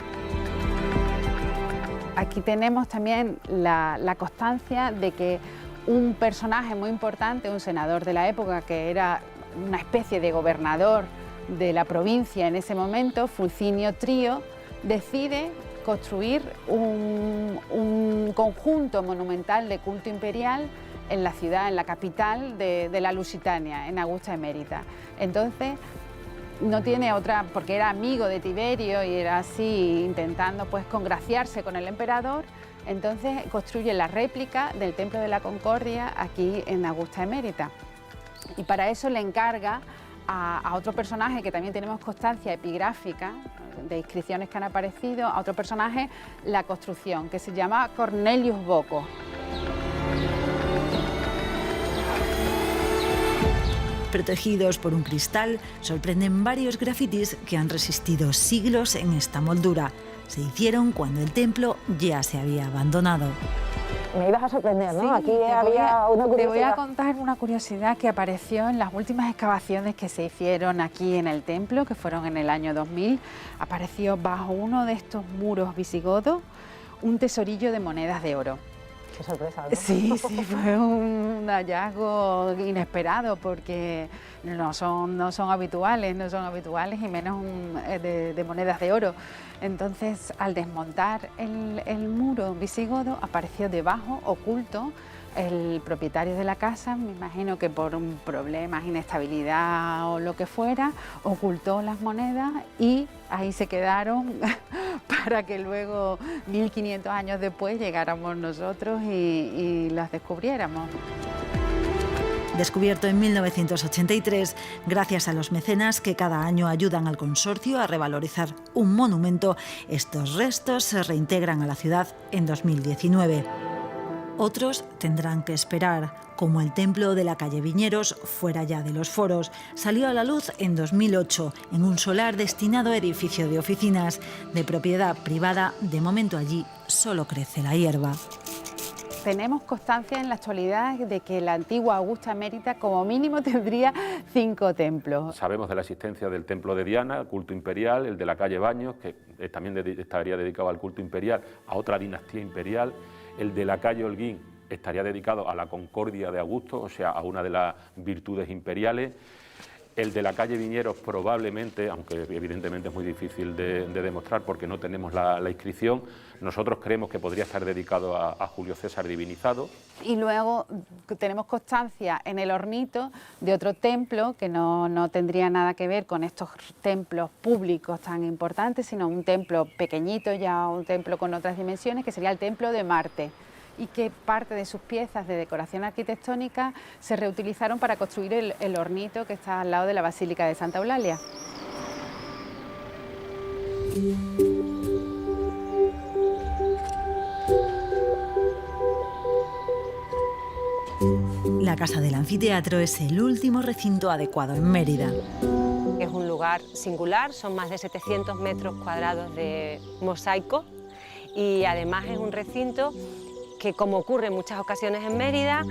Aquí tenemos también la constancia de que un personaje muy importante, un senador de la época, que era una especie de gobernador de la provincia en ese momento, Fulcinio Trío, decide construir un conjunto monumental de culto imperial en la ciudad, en la capital de la Lusitania, en Augusta Emérita. Entonces, no tiene otra, porque era amigo de Tiberio y era así, intentando pues congraciarse con el emperador, entonces construye la réplica del Templo de la Concordia aquí en Augusta Emérita. Y para eso le encarga a otro personaje que también tenemos constancia epigráfica de inscripciones que han aparecido, a otro personaje la construcción, que se llama Cornelius Boco. Protegidos por un cristal, sorprenden varios grafitis que han resistido siglos en esta moldura. Se hicieron cuando el templo ya se había abandonado. Me ibas a sorprender, ¿no? Sí, aquí había una curiosidad. Te voy a contar una curiosidad que apareció en las últimas excavaciones que se hicieron aquí en el templo, que fueron en el año 2000. Apareció bajo uno de estos muros visigodos un tesorillo de monedas de oro. Qué sorpresa, ¿no? Sí, fue un hallazgo inesperado porque no son habituales y menos de monedas de oro. Entonces, al desmontar el muro visigodo, apareció debajo, oculto, el propietario de la casa, me imagino que por un problema, inestabilidad o lo que fuera, ocultó las monedas y ahí se quedaron para que luego, 1500 años después, llegáramos nosotros y las descubriéramos. Descubierto en 1983, gracias a los mecenas que cada año ayudan al consorcio a revalorizar un monumento, estos restos se reintegran a la ciudad en 2019. Otros tendrán que esperar, como el templo de la calle Viñeros, fuera ya de los foros. Salió a la luz en 2008 en un solar destinado a edificio de oficinas. De propiedad privada, de momento allí solo crece la hierba. tenemos constancia en la actualidad de que la antigua Augusta Emérita como mínimo tendría 5 templos. Sabemos de la existencia del templo de Diana, el culto imperial, el de la calle Baños, que también estaría dedicado al culto imperial, a otra dinastía imperial, el de la calle Holguín estaría dedicado a la concordia de Augusto, o sea, a una de las virtudes imperiales. El de la calle Viñeros probablemente, aunque evidentemente es muy difícil de demostrar porque no tenemos la inscripción, nosotros creemos que podría estar dedicado a Julio César divinizado. Y luego tenemos constancia en el Hornito de otro templo que no tendría nada que ver con estos templos públicos tan importantes, sino un templo pequeñito, ya un templo con otras dimensiones, que sería el templo de Marte, y que parte de sus piezas de decoración arquitectónica se reutilizaron para construir el Hornito que está al lado de la Basílica de Santa Eulalia. La Casa del Anfiteatro es el último recinto adecuado en Mérida. Es un lugar singular, son más de 700 metros cuadrados de mosaico y además es un recinto que, como ocurre en muchas ocasiones en Mérida,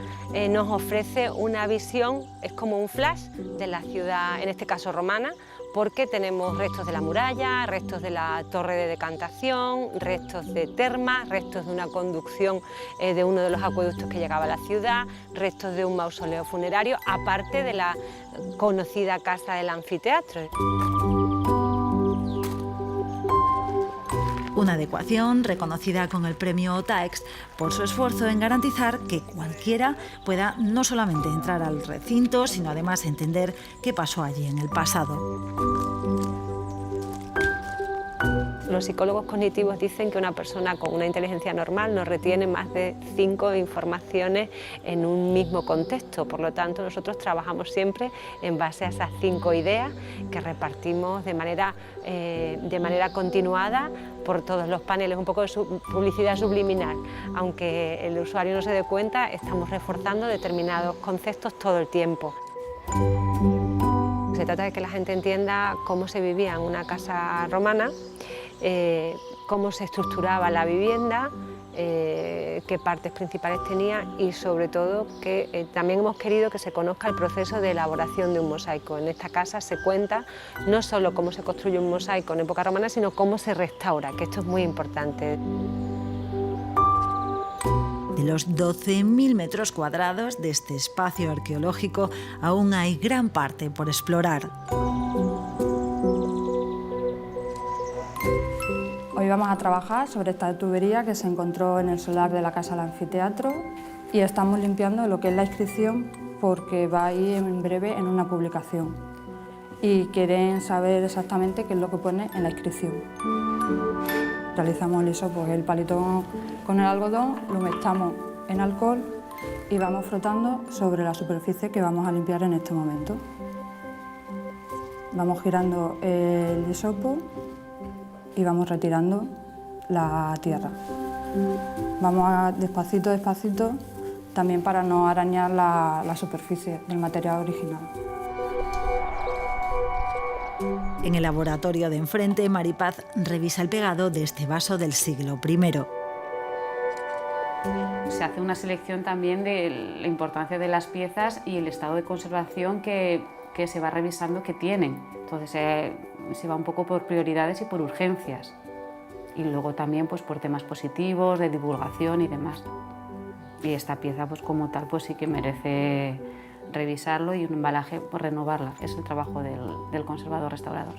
nos ofrece una visión, es como un flash de la ciudad, en este caso romana, porque tenemos restos de la muralla, restos de la torre de decantación, restos de termas, restos de una conducción de uno de los acueductos que llegaba a la ciudad, restos de un mausoleo funerario, aparte de la conocida Casa del Anfiteatro. Una adecuación reconocida con el premio OTAEX por su esfuerzo en garantizar que cualquiera pueda no solamente entrar al recinto, sino además entender qué pasó allí en el pasado. Los psicólogos cognitivos dicen que una persona con una inteligencia normal no retiene más de 5 informaciones en un mismo contexto. Por lo tanto, nosotros trabajamos siempre en base a esas 5 ideas que repartimos de manera continuada por todos los paneles, un poco de publicidad subliminal. Aunque el usuario no se dé cuenta, estamos reforzando determinados conceptos todo el tiempo. Se trata de que la gente entienda cómo se vivía en una casa romana, cómo se estructuraba la vivienda, qué partes principales tenía y sobre todo que también hemos querido que se conozca el proceso de elaboración de un mosaico. En esta casa se cuenta no solo cómo se construye un mosaico en época romana, sino cómo se restaura, que esto es muy importante. De los 12.000 metros cuadrados de este espacio arqueológico, aún hay gran parte por explorar. Hoy vamos a trabajar sobre esta tubería que se encontró en el solar de la Casa del Anfiteatro y estamos limpiando lo que es la inscripción porque va a ir en breve en una publicación y quieren saber exactamente qué es lo que pone en la inscripción. Realizamos el hisopo, el palito con el algodón, lo mezclamos en alcohol y vamos frotando sobre la superficie que vamos a limpiar en este momento. Vamos girando el hisopo y vamos retirando la tierra. Vamos despacito, despacito, también para no arañar la superficie del material original. En el laboratorio de enfrente, Maripaz revisa el pegado de este vaso del siglo I. Se hace una selección también de la importancia de las piezas y el estado de conservación que se va revisando que tienen. Entonces se va un poco por prioridades y por urgencias. Y luego también pues, por temas positivos, de divulgación y demás. Y esta pieza pues, como tal pues, sí que merece revisarlo y un embalaje, pues, renovarla. Es el trabajo del conservador restaurador.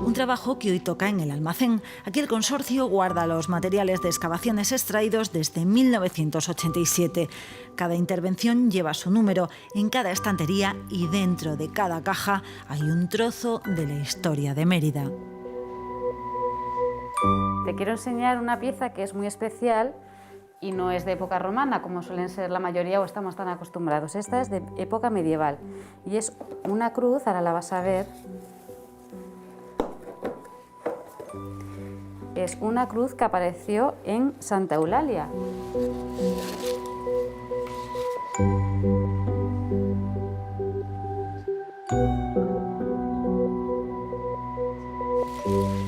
Un trabajo que hoy toca en el almacén. Aquí el consorcio guarda los materiales de excavaciones extraídos desde 1987. Cada intervención lleva su número en cada estantería y dentro de cada caja hay un trozo de la historia de Mérida. Te quiero enseñar una pieza que es muy especial y no es de época romana, como suelen ser la mayoría o estamos tan acostumbrados. Esta es de época medieval y es una cruz, ahora la vas a ver. Es una cruz que apareció en Santa Eulalia.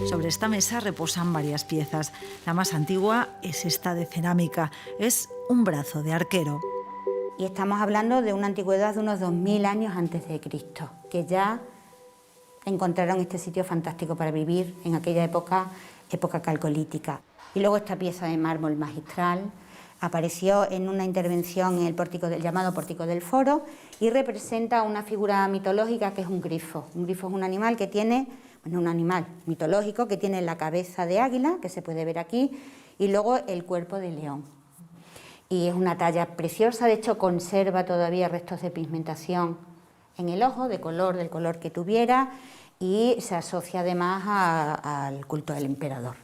Sobre esta mesa reposan varias piezas. La más antigua es esta de cerámica. Es un brazo de arquero. Y estamos hablando de una antigüedad de unos 2000 años antes de Cristo, que ya encontraron este sitio fantástico para vivir en aquella época calcolítica. Y luego esta pieza de mármol magistral apareció en una intervención en el pórtico llamado Pórtico del Foro y representa una figura mitológica que es un grifo. Un grifo es un animal que tiene, un animal mitológico que tiene la cabeza de águila, que se puede ver aquí, y luego el cuerpo de león. Y es una talla preciosa, de hecho conserva todavía restos de pigmentación en el ojo, del color que tuviera, y se asocia además al culto del emperador.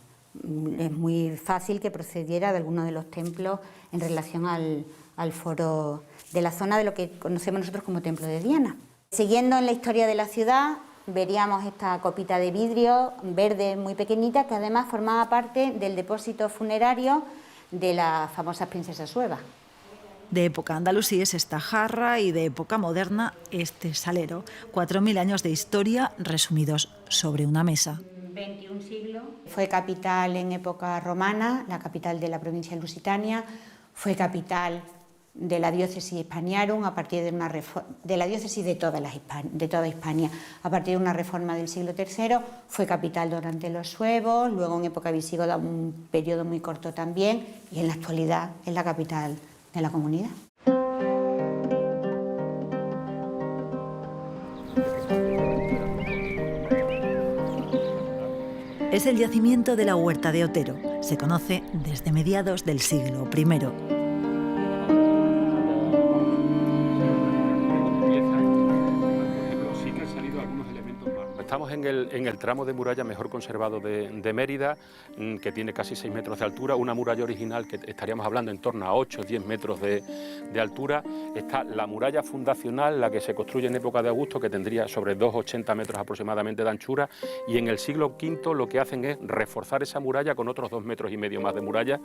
Es muy fácil que procediera de alguno de los templos en relación al foro de la zona de lo que conocemos nosotros como Templo de Diana. Siguiendo en la historia de la ciudad, veríamos esta copita de vidrio verde muy pequeñita que además formaba parte del depósito funerario de las famosas princesas suevas. De época andalusí es esta jarra y de época moderna este salero. 4000 años de historia resumidos sobre una mesa. 21 siglos. Fue capital en época romana, la capital de la provincia lusitania, fue capital de la diócesis Hispaniarum a partir de la diócesis de toda Hispania, a partir de una reforma del siglo III, fue capital durante los suevos, luego en época visigoda un periodo muy corto también, y en la actualidad es la capital de la comunidad. Es el yacimiento de la Huerta de Otero. Se conoce desde mediados del siglo I. Estamos en el tramo de muralla mejor conservado de Mérida, que tiene casi 6 metros de altura, una muralla original que estaríamos hablando en torno a 8 o 10 metros de altura. Está la muralla fundacional, la que se construye en época de Augusto, que tendría sobre 2,80 metros aproximadamente de anchura, y en el siglo V lo que hacen es reforzar esa muralla con otros 2,5 metros más de muralla,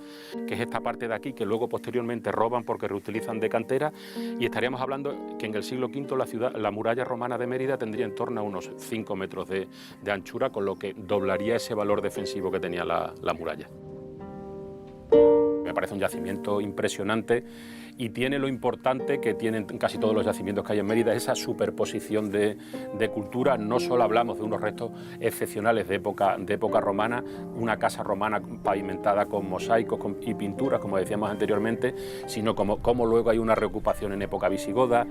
que es esta parte de aquí, que luego posteriormente roban porque reutilizan de cantera, y estaríamos hablando que en el siglo V la muralla romana de Mérida tendría en torno a unos 5 metros de anchura, con lo que doblaría ese valor defensivo que tenía la muralla. Me parece un yacimiento impresionante y tiene lo importante que tienen casi todos los yacimientos que hay en Mérida, esa superposición de cultura. No solo hablamos de unos restos excepcionales de época romana, una casa romana pavimentada con mosaicos y pinturas, como decíamos anteriormente, sino como luego hay una reocupación en época visigoda.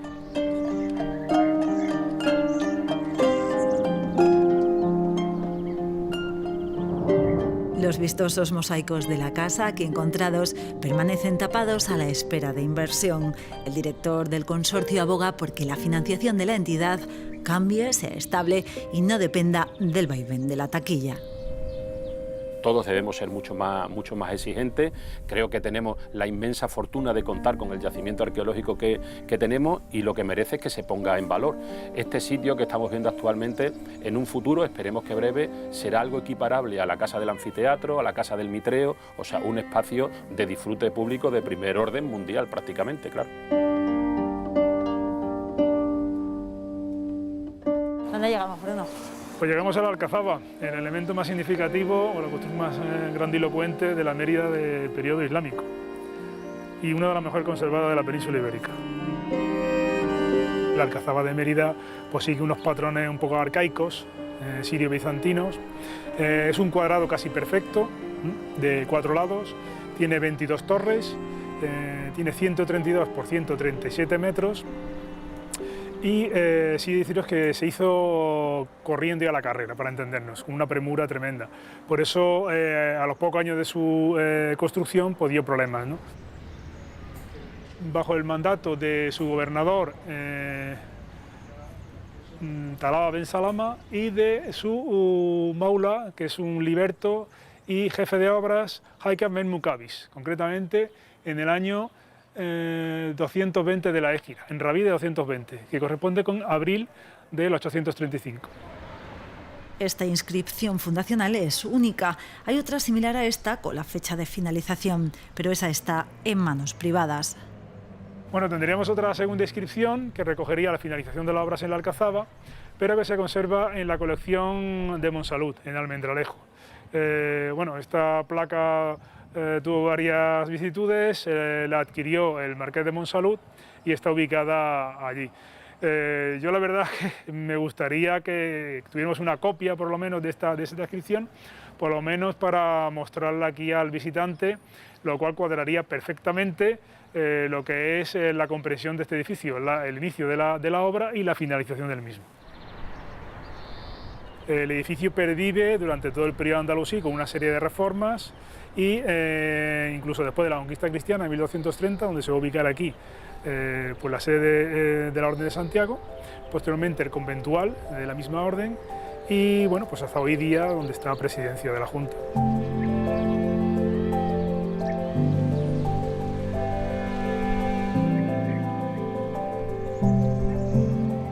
Los vistosos mosaicos de la casa, aquí encontrados, permanecen tapados a la espera de inversión. El director del consorcio aboga porque la financiación de la entidad cambie, sea estable y no dependa del vaivén de la taquilla. Todos debemos ser mucho más exigentes. Creo que tenemos la inmensa fortuna de contar con el yacimiento arqueológico que tenemos, y lo que merece es que se ponga en valor. Este sitio que estamos viendo actualmente, en un futuro, esperemos que breve, será algo equiparable a la Casa del Anfiteatro, a la Casa del Mitreo, o sea, un espacio de disfrute público de primer orden mundial prácticamente, claro. ¿Dónde llegamos, Bruno? Pues llegamos a la Alcazaba, el elemento más significativo o la cuestión más grandilocuente de la Mérida del periodo islámico y una de las mejor conservadas de la península ibérica. La Alcazaba de Mérida pues sigue unos patrones un poco arcaicos, sirio-bizantinos. Es un cuadrado casi perfecto, de 4 lados, tiene 22 torres, tiene 132 por 137 metros. Y sí deciros que se hizo corriendo y a la carrera, para entendernos, con una premura tremenda. Por eso, a los pocos años de su construcción, pues dio problemas, ¿no? Bajo el mandato de su gobernador, Talaba Ben Salama, y de su maula, que es un liberto y jefe de obras, Haikam Ben Mukavis, concretamente en el año 220 de la Égira, en Rabí de 220, que corresponde con abril del 835. Esta inscripción fundacional es única. Hay otra similar a esta con la fecha de finalización, pero esa está en manos privadas. Bueno, tendríamos otra segunda inscripción que recogería la finalización de las obras en la Alcazaba, pero que se conserva en la colección de Monsalud, en Almendralejo. Bueno, esta placa tuvo varias vicisitudes, la adquirió el Marqués de Monsalud y está ubicada allí. Yo la verdad que me gustaría que tuviéramos una copia por lo menos de esta inscripción, por lo menos para mostrarla aquí al visitante, lo cual cuadraría perfectamente lo que es la comprensión de este edificio, el inicio de la obra y la finalización del mismo. El edificio pervive durante todo el periodo andalusí con una serie de reformas y incluso después de la conquista cristiana en 1230, donde se va a ubicar aquí pues la sede de la Orden de Santiago, posteriormente el conventual de la misma orden y bueno, pues hasta hoy día donde está la presidencia de la Junta.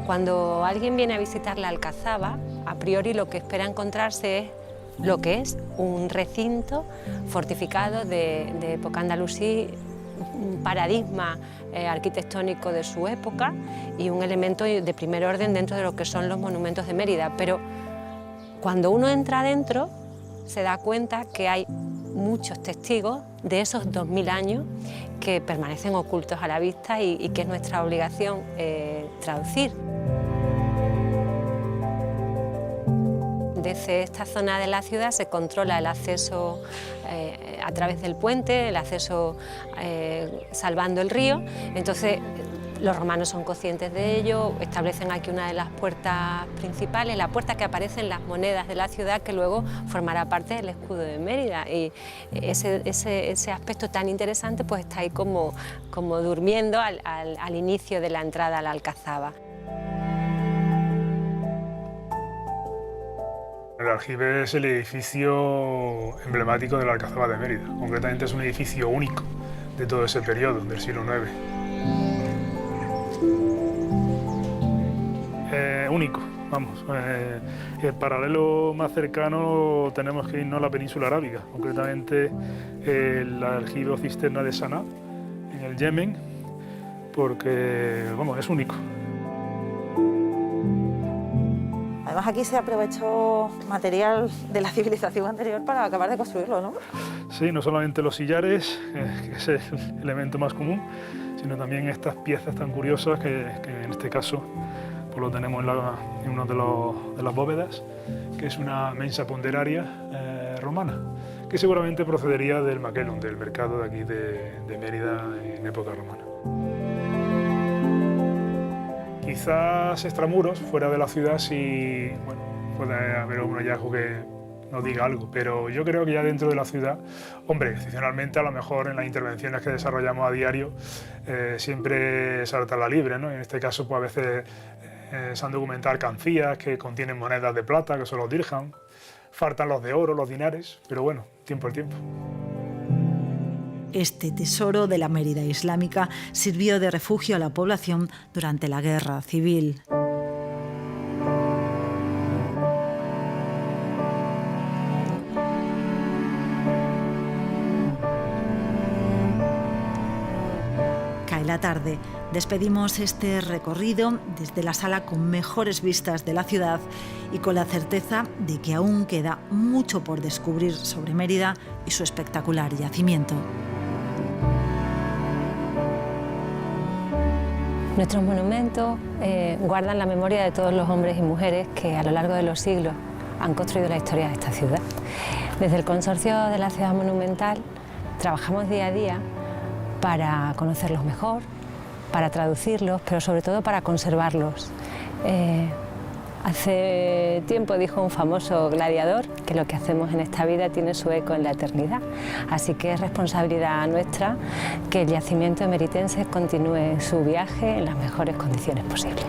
Cuando alguien viene a visitar la Alcazaba, a priori lo que espera encontrarse es lo que es un recinto fortificado de época andalusí, un paradigma arquitectónico de su época y un elemento de primer orden dentro de lo que son los monumentos de Mérida. Pero cuando uno entra adentro se da cuenta que hay muchos testigos de esos 2000 años que permanecen ocultos a la vista y que es nuestra obligación traducir. Desde esta zona de la ciudad se controla el acceso a través del puente, el acceso salvando el río. Entonces los romanos son conscientes de ello, establecen aquí una de las puertas principales, la puerta que aparece en las monedas de la ciudad, que luego formará parte del escudo de Mérida. Y ese aspecto tan interesante pues está ahí como durmiendo al inicio de la entrada a la Alcazaba. El aljibe es el edificio emblemático de la Alcazaba de Mérida. Concretamente es un edificio único de todo ese periodo, del siglo IX. Único, vamos. El paralelo más cercano tenemos que irnos a la península arábiga, concretamente el aljibe o cisterna de Saná, en el Yemen, porque vamos, es único. Además aquí se aprovechó material de la civilización anterior para acabar de construirlo, ¿no? Sí, no solamente los sillares, que es el elemento más común, sino también estas piezas tan curiosas que en este caso pues lo tenemos en una de las bóvedas, que es una mensa ponderaria romana, que seguramente procedería del Maquelon, del mercado de aquí de Mérida en época romana. Quizás extramuros, fuera de la ciudad, sí, bueno, puede haber un hallazgo que nos diga algo, pero yo creo que ya dentro de la ciudad, hombre, excepcionalmente a lo mejor en las intervenciones que desarrollamos a diario, siempre salta la libre, ¿no? En este caso, pues a veces se han documentado alcancías que contienen monedas de plata, que son los dirham, faltan los de oro, los dinares, pero bueno, tiempo al tiempo. Este tesoro de la Mérida islámica sirvió de refugio a la población durante la Guerra Civil. Cae la tarde. Despedimos este recorrido desde la sala con mejores vistas de la ciudad y con la certeza de que aún queda mucho por descubrir sobre Mérida y su espectacular yacimiento. Nuestros monumentos guardan la memoria de todos los hombres y mujeres que a lo largo de los siglos han construido la historia de esta ciudad. Desde el Consorcio de la Ciudad Monumental trabajamos día a día para conocerlos mejor, para traducirlos, pero sobre todo para conservarlos. Hace tiempo dijo un famoso gladiador que lo que hacemos en esta vida tiene su eco en la eternidad, así que es responsabilidad nuestra que el yacimiento emeritense continúe su viaje en las mejores condiciones posibles.